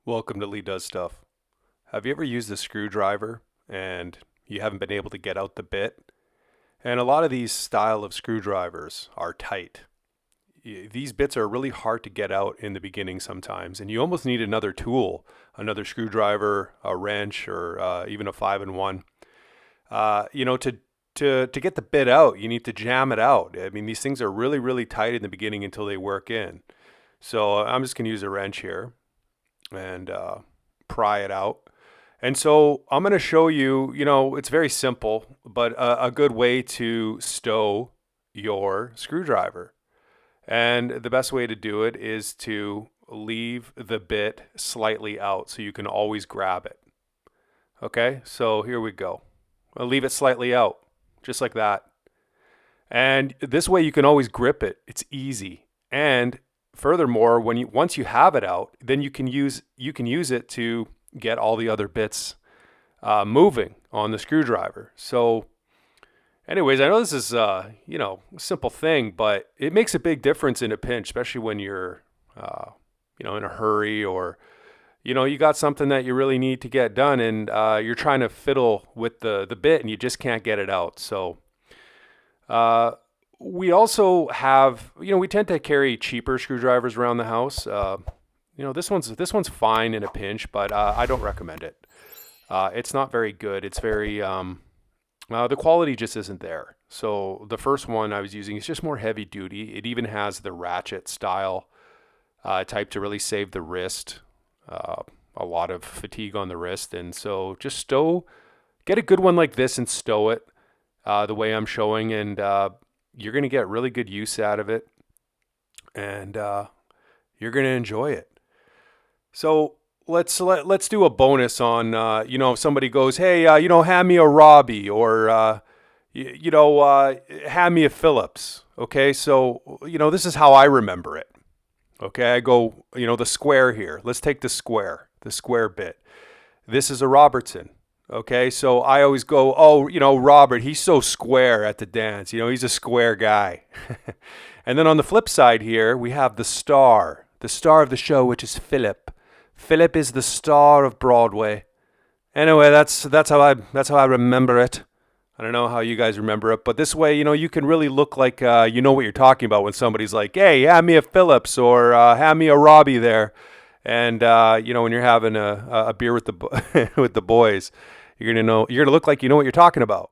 Welcome to Lee Does Stuff. Have you ever used a screwdriver and you haven't been able to get out the bit? And a lot of these style of screwdrivers are tight. These bits are really hard to get out in the beginning sometimes, and you almost need another tool, another screwdriver, a wrench, or even a 5-in-1. To get the bit out, you need to jam it out. I mean, these things are really, really tight in the beginning until they work in. So I'm just going to use a wrench here and pry it out. And so I'm going to show you, it's very simple, but a good way to stow your screwdriver. And the best way to do it is to leave the bit slightly out so you can always grab it. Okay, so here we go. I'll leave it slightly out, just like that. And this way you can always grip it. It's easy. And furthermore, once you have it out, then you can use it to get all the other bits moving on the screwdriver. So anyways, I know this is a simple thing, but it makes a big difference in a pinch, especially when you're in a hurry, or you got something that you really need to get done, and you're trying to fiddle with the bit and you just can't get it out. So we also have, we tend to carry cheaper screwdrivers around the house. This one's fine in a pinch, but I don't recommend it. It's not very good. It's very the quality just isn't there. So the first one I was using is just more heavy duty. It even has the ratchet style type to really save the wrist. A lot of fatigue on the wrist, and so just get a good one like this and stow it the way I'm showing, and you're going to get really good use out of it, and you're going to enjoy it. So let's do a bonus on if somebody goes, hey, hand me a Robbie, or hand me a Phillips. Okay, so this is how I remember it. Okay, I go, the square here. Let's take the square bit. This is a Robertson. Okay, so I always go, Robert, he's so square at the dance. He's a square guy. And then on the flip side here, we have the star of the show, which is Philip. Philip is the star of Broadway. Anyway, that's how I remember it. I don't know how you guys remember it, but this way, you can really look like you know what you're talking about when somebody's like, hey, hand me a Phillips, or hand me a Robbie there. And when you're having a beer with the with the boys, you're gonna look like you know what you're talking about.